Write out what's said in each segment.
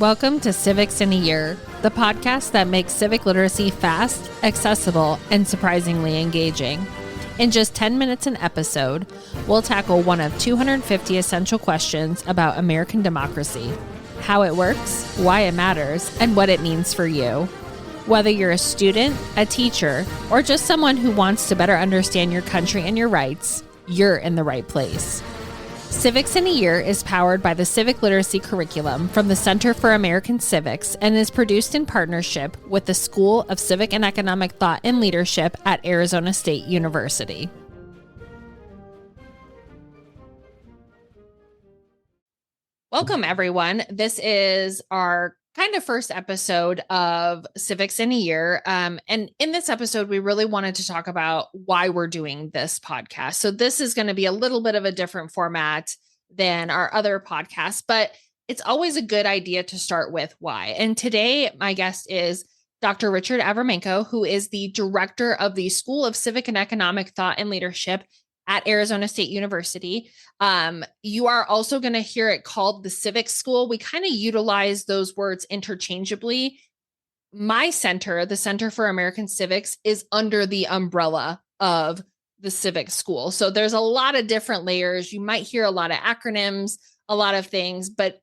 Welcome to Civics in a Year, the podcast that makes civic literacy fast, accessible, and surprisingly engaging. In just 10 minutes an episode, we'll tackle one of 250 essential questions about American democracy, how it works, why it matters, and what it means for you. Whether you're a student, a teacher, or just someone who wants to better understand your country and your rights, you're in the right place. Civics in a Year is powered by the Civic Literacy Curriculum from the Center for American Civics and is produced in partnership with the School of Civic and Economic Thought and Leadership at Arizona State University. Welcome, everyone. This is our kind of first episode of Civics in a Year. And in this episode, we really wanted to talk about why we're doing this podcast. So this is going to be a little bit of a different format than our other podcasts, but it's always a good idea to start with why. And today, my guest is Dr. Richard Avramenko, who is the director of the School of Civic and Economic Thought and Leadership at Arizona State University. You are also going to hear it called the Civic School. We kind of utilize those words interchangeably. My center, the Center for American Civics, is under the umbrella of the Civic School. So there's a lot of different layers. You might hear a lot of acronyms, a lot of things, but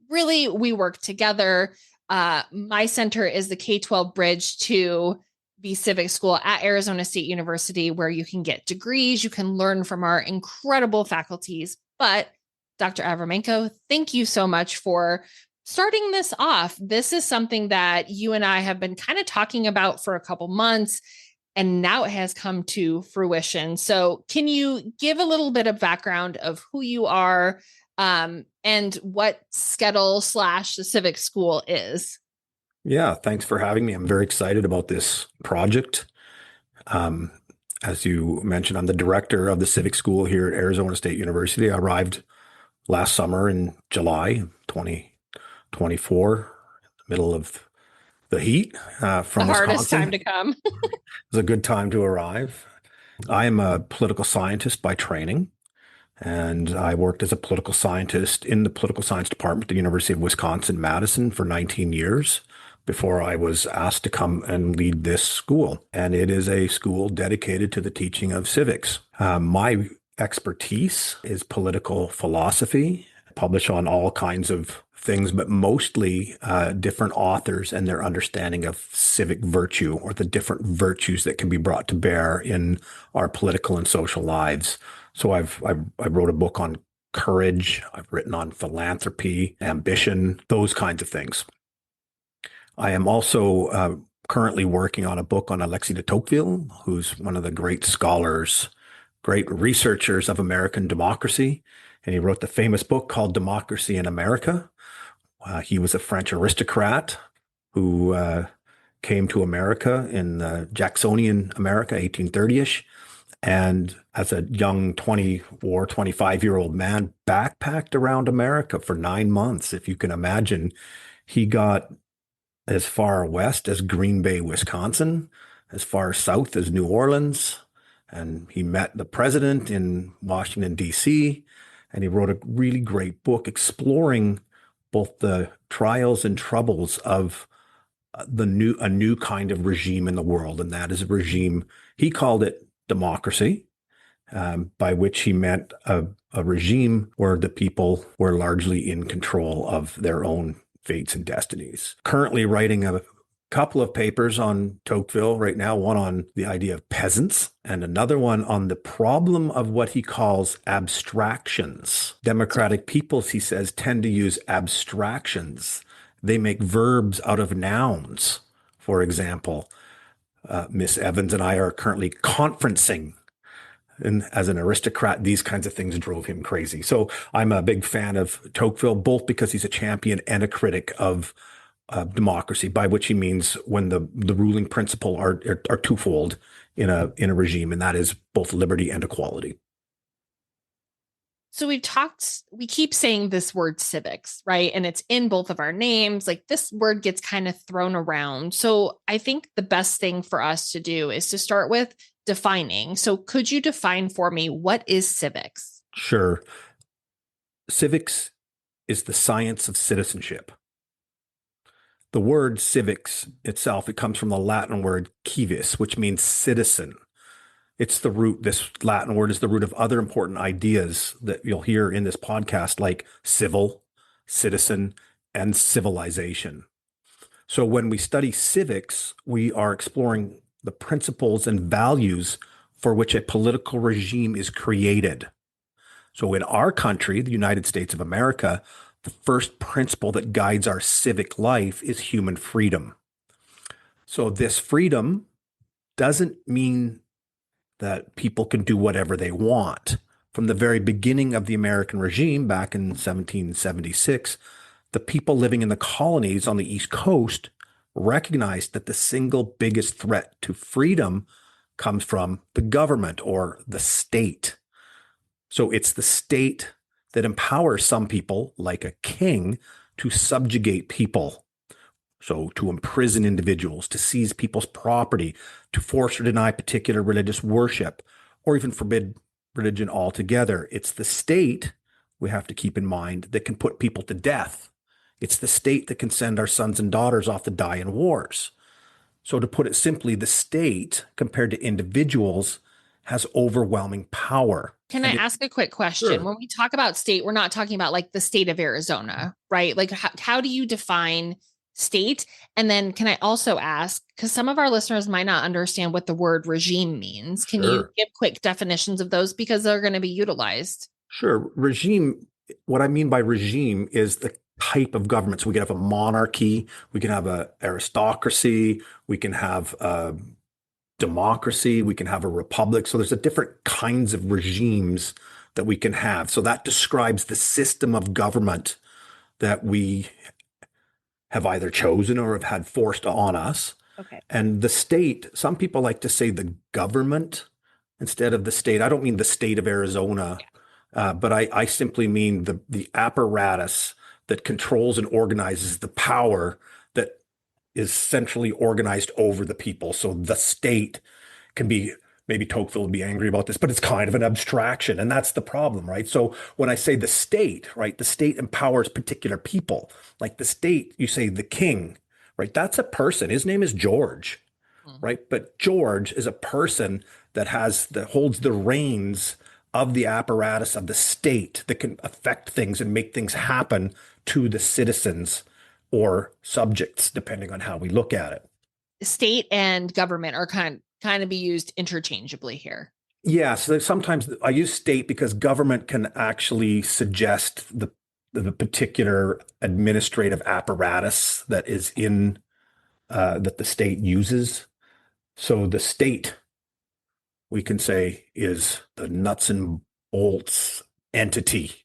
really we work together. My center is the K-12 bridge to the Civic School at Arizona State University, where you can get degrees, you can learn from our incredible faculties. But Dr. Avramenko, thank you so much for starting this off. This is something that you and I have been kind of talking about for a couple months, and now it has come to fruition. So can you give a little bit of background of who you are and what Skettle / the Civic School is? Yeah, thanks for having me. I'm very excited about this project. As you mentioned, I'm the director of the Civic School here at Arizona State University. I arrived last summer in July 2024, in the middle of the heat from the Wisconsin. Hardest time to come. It was a good time to arrive. I am a political scientist by training, and I worked as a political scientist in the political science department at the University of Wisconsin-Madison for 19 years. Before I was asked to come and lead this school. And it is a school dedicated to the teaching of civics. My expertise is political philosophy, publish on all kinds of things, but mostly different authors and their understanding of civic virtue, or the different virtues that can be brought to bear in our political and social lives. So I wrote a book on courage. I've written on philanthropy, ambition, those kinds of things. I am also currently working on a book on Alexis de Tocqueville, who's one of the great scholars, great researchers of American democracy. And he wrote the famous book called Democracy in America. He was a French aristocrat who came to America in Jacksonian America, 1830-ish. And as a young 24, 25-year-old man, backpacked around America for 9 months. If you can imagine, he got as far west as Green Bay, Wisconsin, as far south as New Orleans. And he met the president in Washington, D.C., and he wrote a really great book exploring both the trials and troubles of a new kind of regime in the world. And that is a regime, he called it democracy, by which he meant a regime where the people were largely in control of their own fates and destinies. Currently writing a couple of papers on Tocqueville right now, one on the idea of peasants and another one on the problem of what he calls abstractions. Democratic peoples, he says, tend to use abstractions. They make verbs out of nouns. For example, Miss Evans and I are currently conferencing. And as an aristocrat, these kinds of things drove him crazy. So I'm a big fan of Tocqueville, both because he's a champion and a critic of democracy, by which he means when the ruling principle are twofold in a regime, and that is both liberty and equality. So we keep saying this word civics, right? And it's in both of our names. Like, this word gets kind of thrown around. So I think the best thing for us to do is to start with defining. So could you define for me, what is civics? Sure. Civics is the science of citizenship. The word civics itself, it comes from the Latin word civis, which means citizen. It's the root, this Latin word is the root of other important ideas that you'll hear in this podcast, like civil, citizen, and civilization. So when we study civics, we are exploring the principles and values for which a political regime is created. So in our country, the United States of America, the first principle that guides our civic life is human freedom. So this freedom doesn't mean that people can do whatever they want. From the very beginning of the American regime back in 1776, the people living in the colonies on the East Coast recognized that the single biggest threat to freedom comes from the government or the state. So it's the state that empowers some people, like a king, to subjugate people. So to imprison individuals, to seize people's property, to force or deny particular religious worship, or even forbid religion altogether. It's the state, we have to keep in mind, that can put people to death. It's the state that can send our sons and daughters off to die in wars. So to put it simply, the state, compared to individuals, has overwhelming power. Can I ask a quick question? Sure. When we talk about state, we're not talking about like the state of Arizona, right? Like how do you define state? And then can I also ask, because some of our listeners might not understand what the word regime means. Can you Sure. give quick definitions of those because they're going to be utilized? Sure. Regime, what I mean by regime is the type of government. So we can have a monarchy, we can have an aristocracy, we can have a democracy, we can have a republic. So there's a different kinds of regimes that we can have. So that describes the system of government that we have either chosen or have had forced on us. Okay. And the state, some people like to say the government instead of the state. I don't mean the state of Arizona, but I simply mean the apparatus that controls and organizes the power that is centrally organized over the people. So the state can be, maybe Tocqueville would be angry about this, but it's kind of an abstraction. And that's the problem, right? So when I say the state, right, the state empowers particular people. Like the state, you say the king, right? That's a person. His name is George, right? But George is a person that holds the reins of the apparatus of the state that can affect things and make things happen to the citizens or subjects, depending on how we look at it. State and government are kind of be used interchangeably here. Yeah, so sometimes I use state because government can actually suggest the particular administrative apparatus that is in that the state uses. So the state, we can say, is the nuts and bolts entity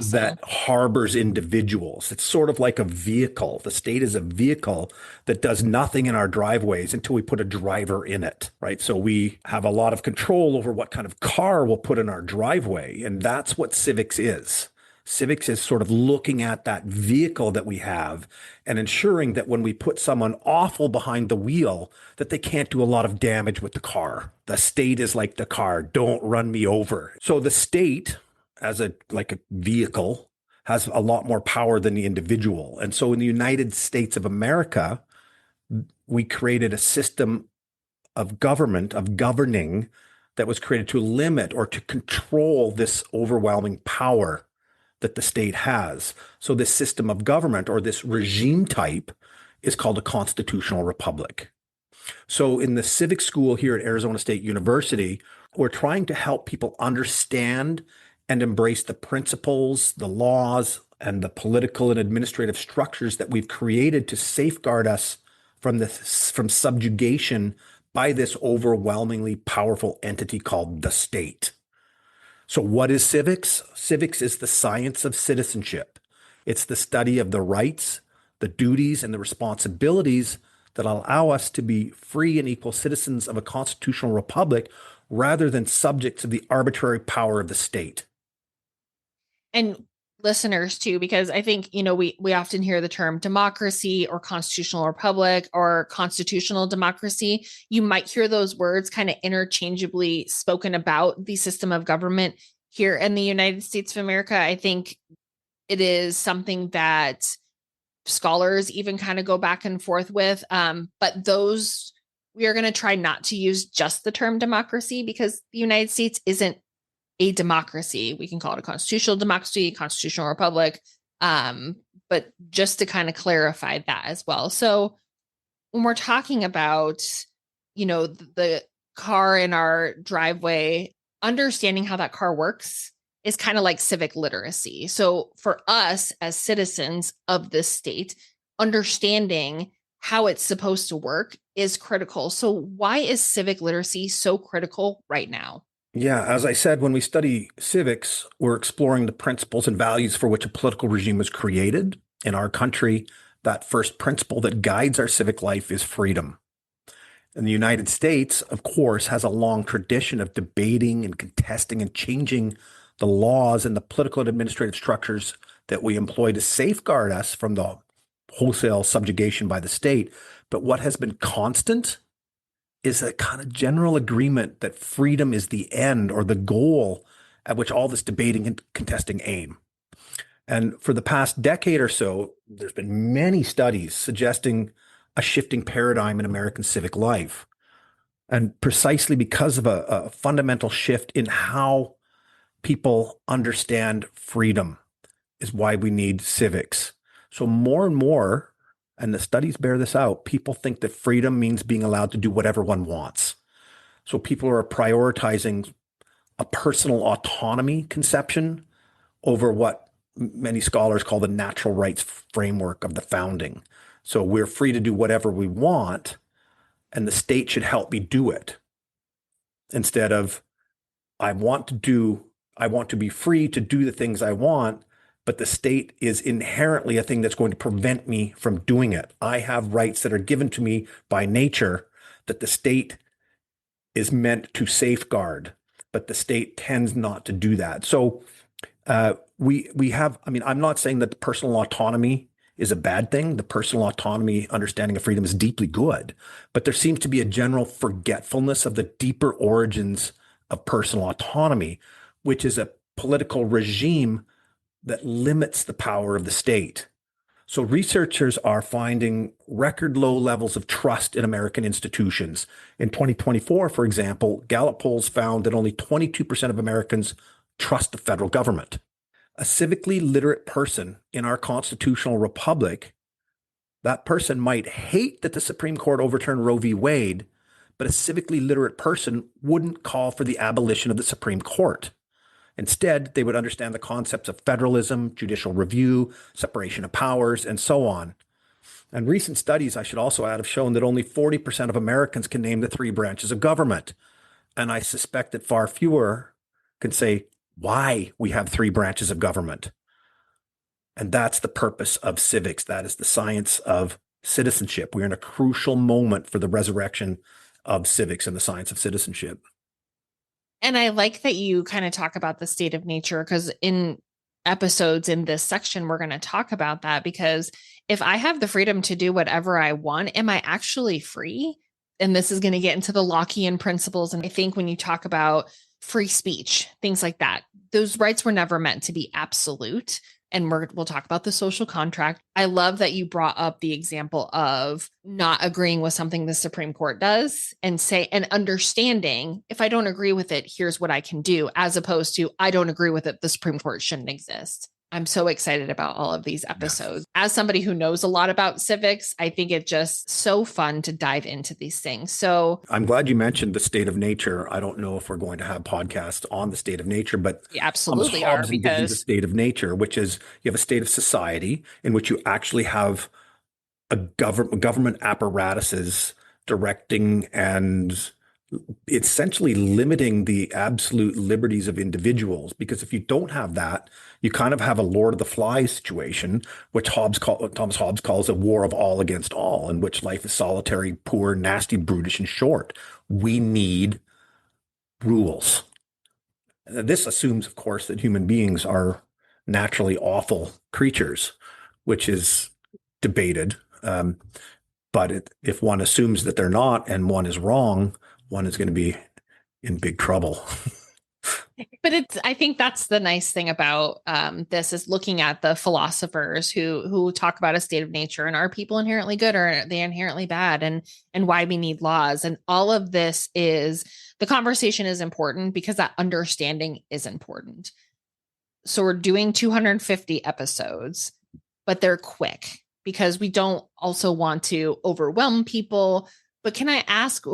that harbors individuals. It's sort of like a vehicle. The state is a vehicle that does nothing in our driveways until we put a driver in it, right? So we have a lot of control over what kind of car we'll put in our driveway. And that's what civics is. Civics is sort of looking at that vehicle that we have and ensuring that when we put someone awful behind the wheel, that they can't do a lot of damage with the car. The state is like the car. Don't run me over. So the state, as a vehicle, has a lot more power than the individual. And so in the United States of America, we created a system of government, of governing, that was created to limit or to control this overwhelming power that the state has. So this system of government, or this regime type, is called a constitutional republic. So in the civic school here at Arizona State University, we're trying to help people understand and embrace the principles, the laws, and the political and administrative structures that we've created to safeguard us from subjugation by this overwhelmingly powerful entity called the state. So what is civics? Civics is the science of citizenship. It's the study of the rights, the duties, and the responsibilities that allow us to be free and equal citizens of a constitutional republic rather than subjects of the arbitrary power of the state. And listeners too, because I think, we often hear the term democracy or constitutional republic or constitutional democracy. You might hear those words kind of interchangeably spoken about the system of government here in the United States of America. I think it is something that scholars even kind of go back and forth with. But those, we are going to try not to use just the term democracy because the United States isn't a democracy. We can call it a constitutional democracy, constitutional republic. But just to kind of clarify that as well. So when we're talking about, the car in our driveway, understanding how that car works is kind of like civic literacy. So for us as citizens of this state, understanding how it's supposed to work is critical. So why is civic literacy so critical right now? Yeah, as I said, when we study civics, we're exploring the principles and values for which a political regime was created. In our country, that first principle that guides our civic life is freedom. And the United States, of course, has a long tradition of debating and contesting and changing the laws and the political and administrative structures that we employ to safeguard us from the wholesale subjugation by the state. But what has been constant is a kind of general agreement that freedom is the end or the goal at which all this debating and contesting aim. And for the past decade or so, there's been many studies suggesting a shifting paradigm in American civic life. And precisely because of a fundamental shift in how people understand freedom is why we need civics. So more and more, and the studies bear this out, people think that freedom means being allowed to do whatever one wants. So people are prioritizing a personal autonomy conception over what many scholars call the natural rights framework of the founding. So we're free to do whatever we want, and the state should help me do it. Instead of, I want to be free to do the things I want, but the state is inherently a thing that's going to prevent me from doing it. I have rights that are given to me by nature that the state is meant to safeguard, but the state tends not to do that. So we have, I'm not saying that the personal autonomy is a bad thing. The personal autonomy understanding of freedom is deeply good, but there seems to be a general forgetfulness of the deeper origins of personal autonomy, which is a political regime that limits the power of the state. So researchers are finding record low levels of trust in American institutions. In 2024, for example, Gallup polls found that only 22% of Americans trust the federal government. A civically literate person in our constitutional republic, that person might hate that the Supreme Court overturned Roe v. Wade, but a civically literate person wouldn't call for the abolition of the Supreme Court. Instead, they would understand the concepts of federalism, judicial review, separation of powers, and so on. And recent studies, I should also add, have shown that only 40% of Americans can name the three branches of government. And I suspect that far fewer can say why we have three branches of government. And that's the purpose of civics. That is the science of citizenship. We're in a crucial moment for the resurrection of civics and the science of citizenship. And I like that you kind of talk about the state of nature, because in episodes in this section, we're going to talk about that, because if I have the freedom to do whatever I want, am I actually free? And this is going to get into the Lockean principles. And I think when you talk about free speech, things like that, those rights were never meant to be absolute. And we'll talk about the social contract. I love that you brought up the example of not agreeing with something the Supreme Court does and understanding, if I don't agree with it, here's what I can do, as opposed to, I don't agree with it, the Supreme Court shouldn't exist. I'm so excited about all of these episodes. Yeah. As somebody who knows a lot about civics, I think it's just so fun to dive into these things. So I'm glad you mentioned the state of nature. I don't know if we're going to have podcasts on the state of nature, but we absolutely are, because the state of nature, which is you have a state of society in which you actually have a government apparatuses directing and essentially limiting the absolute liberties of individuals. Because if you don't have that, you kind of have a Lord of the Flies situation, which Thomas Hobbes calls a war of all against all, in which life is solitary, poor, nasty, brutish, and short. We need rules. This assumes, of course, that human beings are naturally awful creatures, which is debated. But if one assumes that they're not and one is wrong, one is going to be in big trouble. But I think that's the nice thing about this is looking at the philosophers who talk about a state of nature and are people inherently good or are they inherently bad and why we need laws. And all of this is the conversation is important because that understanding is important. So we're doing 250 episodes, but they're quick because we don't also want to overwhelm people. But can I ask,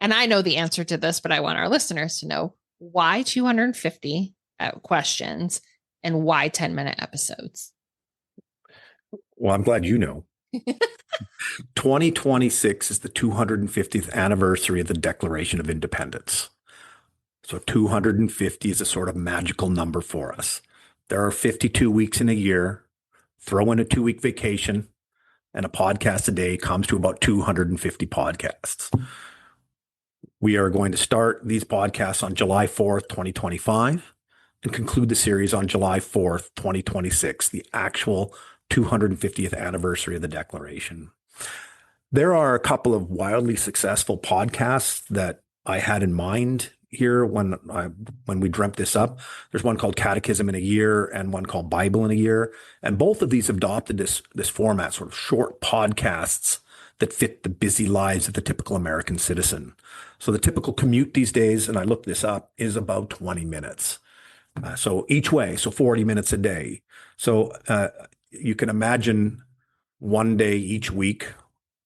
and I know the answer to this, but I want our listeners to know why 250 questions and why 10-minute episodes? Well, I'm glad you know. 2026 is the 250th anniversary of the Declaration of Independence. So 250 is a sort of magical number for us. There are 52 weeks in a year. Throw in a 2-week vacation, and a podcast a day comes to about 250 podcasts. We are going to start these podcasts on July 4th, 2025, and conclude the series on July 4th, 2026, the actual 250th anniversary of the Declaration. There are a couple of wildly successful podcasts that I had in mind here when we dreamt this up. There's one called Catechism in a Year and one called Bible in a Year. And both of these adopted this format, sort of short podcasts that fit the busy lives of the typical American citizen. So the typical commute these days, and I looked this up, is about 20 minutes. So each way, so 40 minutes a day. So you can imagine one day each week,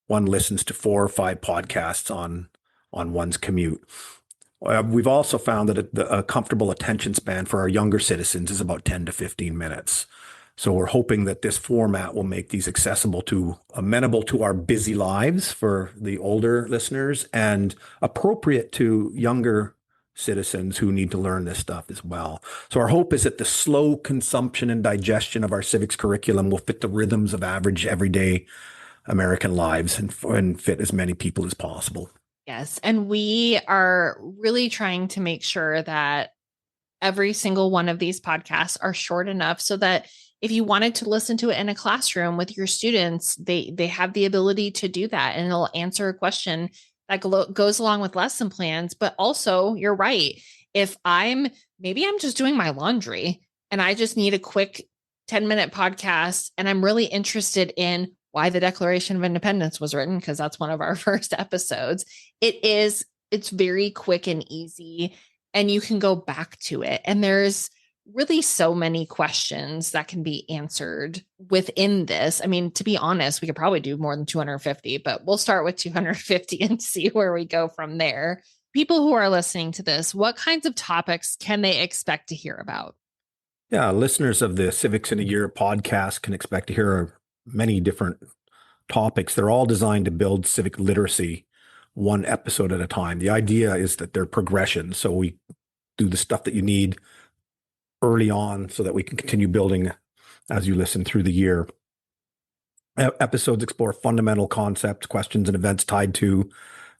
one listens to 4 or 5 podcasts on one's commute. We've also found that a comfortable attention span for our younger citizens is about 10 to 15 minutes. So we're hoping that this format will make these amenable to our busy lives for the older listeners and appropriate to younger citizens who need to learn this stuff as well. So our hope is that the slow consumption and digestion of our civics curriculum will fit the rhythms of average everyday American lives and fit as many people as possible. Yes. And we are really trying to make sure that every single one of these podcasts are short enough so that if you wanted to listen to it in a classroom with your students, they have the ability to do that and it'll answer a question that goes along with lesson plans. But also, you're right. If maybe I'm just doing my laundry and I just need a quick 10-minute podcast and I'm really interested in why the Declaration of Independence was written, because that's one of our first episodes. It's very quick and easy, and you can go back to it. And there's really so many questions that can be answered within this. I mean, to be honest, we could probably do more than 250, but we'll start with 250 and see where we go from there. People who are listening to this, what kinds of topics can they expect to hear about? Yeah, listeners of the Civics in a Year podcast can expect to hear many different topics. They're all designed to build civic literacy one episode at a time. The idea is that they're progression. So we do the stuff that you need early on so that we can continue building as you listen through the year. Episodes explore fundamental concepts, questions, and events tied to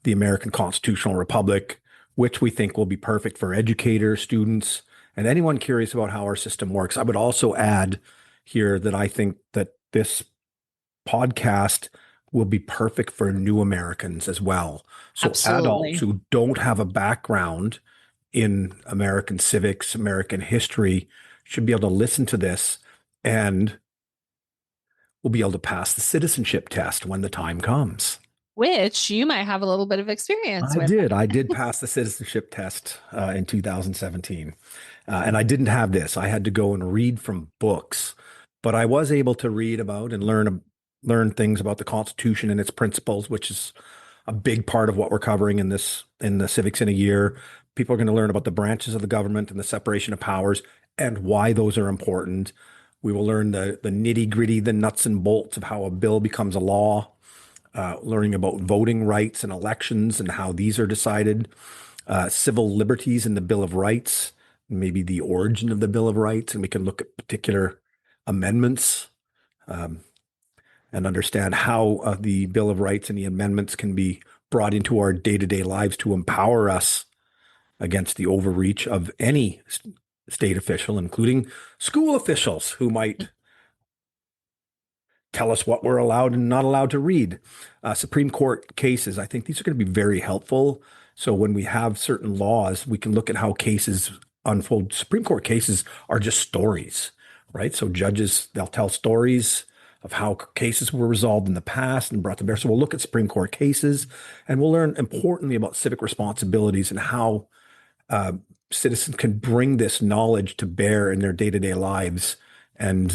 the American Constitutional Republic, which we think will be perfect for educators, students, and anyone curious about how our system works. I would also add here that I think that this podcast will be perfect for new Americans as well. So Absolutely. Adults who don't have a background in American civics, American history, should be able to listen to this and will be able to pass the citizenship test when the time comes. Which you might have a little bit of experience with. I did pass the citizenship test in 2017. And I didn't have this. I had to go and read from books, but I was able to read about and learn things about the Constitution and its principles, which is a big part of what we're covering in the Civics in a Year. People are going to learn about the branches of the government and the separation of powers and why those are important. We will learn the nitty gritty, the nuts and bolts of how a bill becomes a law, learning about voting rights and elections and how these are decided, civil liberties in the Bill of Rights, maybe the origin of the Bill of Rights, and we can look at particular amendments and understand how the Bill of Rights and the amendments can be brought into our day-to-day lives to empower us against the overreach of any state official, including school officials who might tell us what we're allowed and not allowed to read. Supreme Court cases, I think these are going to be very helpful. So when we have certain laws, we can look at how cases unfold. Supreme Court cases are just stories, right? So judges, they'll tell stories of how cases were resolved in the past and brought to bear. So we'll look at Supreme Court cases, and we'll learn importantly about civic responsibilities and how uh, citizens can bring this knowledge to bear in their day-to-day lives and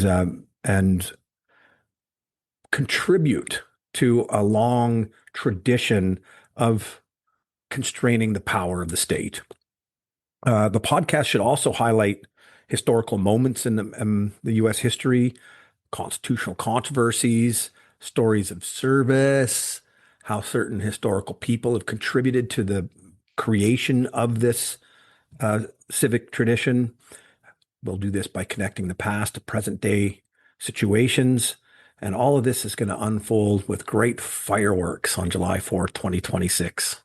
contribute to a long tradition of constraining the power of the state. The podcast should also highlight historical moments in the U.S. history, constitutional controversies, stories of service, how certain historical people have contributed to the creation of this civic tradition. We'll do this by connecting the past to present day situations. And all of this is going to unfold with great fireworks on July 4th, 2026.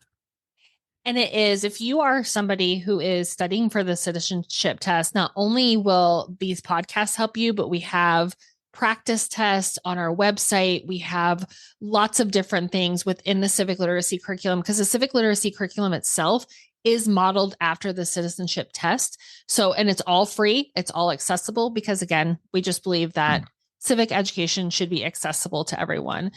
And it is, if you are somebody who is studying for the citizenship test, not only will these podcasts help you, but we have practice tests on our website. We have lots of different things within the civic literacy curriculum, because the civic literacy curriculum itself is modeled after the citizenship test. So, and it's all free, it's all accessible, because again, we just believe that civic education should be accessible to everyone.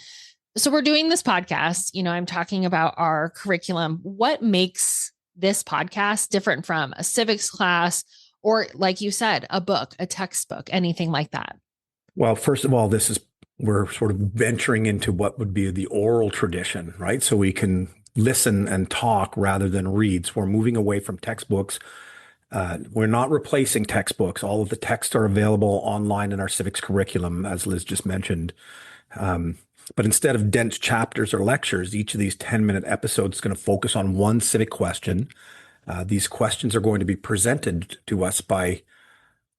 So we're doing this podcast, I'm talking about our curriculum. What makes this podcast different from a civics class or, like you said, a book, a textbook, anything like that? Well, first of all, we're sort of venturing into what would be the oral tradition, right? So we can listen and talk rather than read. So we're moving away from textbooks. We're not replacing textbooks. All of the texts are available online in our civics curriculum, as Liz just mentioned. But instead of dense chapters or lectures, each of these 10-minute episodes is going to focus on one civic question. These questions are going to be presented to us by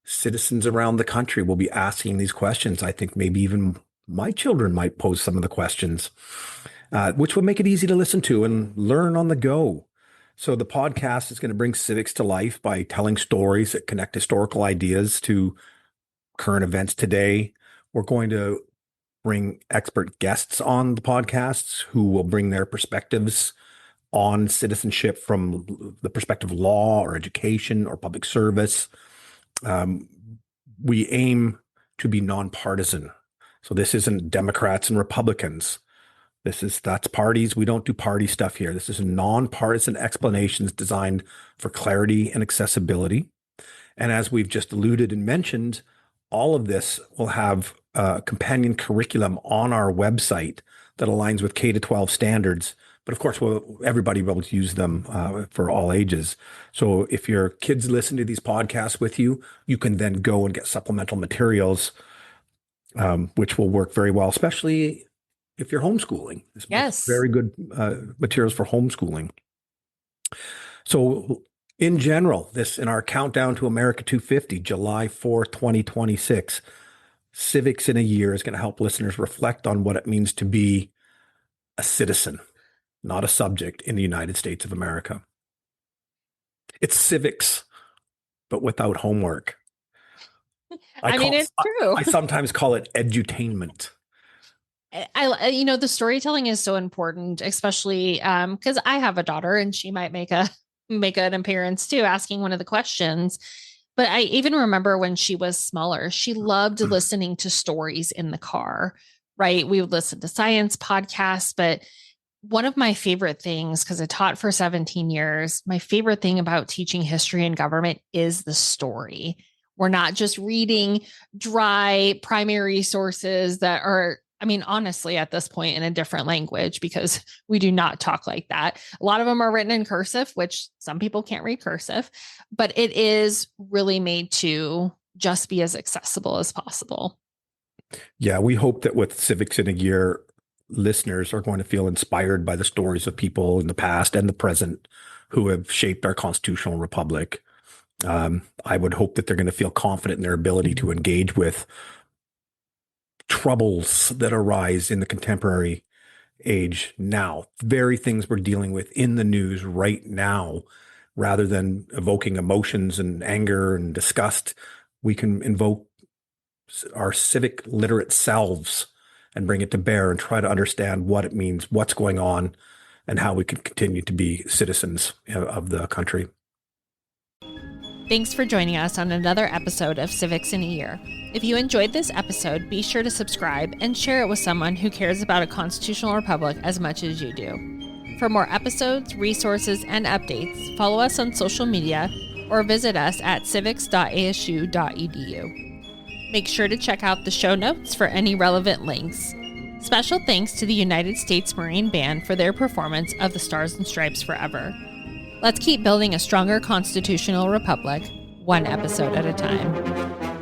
citizens around the country. We'll be asking these questions. I think maybe even my children might pose some of the questions, which will make it easy to listen to and learn on the go. So the podcast is going to bring civics to life by telling stories that connect historical ideas to current events today. We're going to bring expert guests on the podcasts who will bring their perspectives on citizenship from the perspective of law or education or public service. We aim to be nonpartisan. So this isn't Democrats and Republicans. That's parties. We don't do party stuff here. This is nonpartisan explanations designed for clarity and accessibility. And as we've just alluded and mentioned, all of this will have a companion curriculum on our website that aligns with K-12 standards. But of course, everybody will be able to use them for all ages. So if your kids listen to these podcasts with you, you can then go and get supplemental materials, which will work very well, especially if you're homeschooling. Yes. Very good materials for homeschooling. So in general, in our countdown to America 250, July 4th, 2026, Civics in a Year is going to help listeners reflect on what it means to be a citizen, not a subject in the United States of America. It's civics, but without homework. It's true. I sometimes call it edutainment. The storytelling is so important, especially because I have a daughter and she might make an appearance too, asking one of the questions. But I even remember when she was smaller, she loved listening to stories in the car, right? We would listen to science podcasts, but one of my favorite things, because I taught for 17 years, my favorite thing about teaching history and government is the story. We're not just reading dry primary sources that are, honestly, at this point in a different language, because we do not talk like that. A lot of them are written in cursive, which some people can't read cursive, but it is really made to just be as accessible as possible. Yeah, we hope that with Civics in a Year, listeners are going to feel inspired by the stories of people in the past and the present who have shaped our constitutional republic. I would hope that they're going to feel confident in their ability to engage with troubles that arise in the contemporary age now, very things we're dealing with in the news right now, rather than evoking emotions and anger and disgust. We can invoke our civic literate selves and bring it to bear and try to understand what it means, what's going on, and how we can continue to be citizens of the country. Thanks for joining us on another episode of Civics in a Year. If you enjoyed this episode, be sure to subscribe and share it with someone who cares about a constitutional republic as much as you do. For more episodes, resources, and updates, follow us on social media or visit us at civics.asu.edu. Make sure to check out the show notes for any relevant links. Special thanks to the United States Marine Band for their performance of the Stars and Stripes Forever. Let's keep building a stronger constitutional republic, one episode at a time.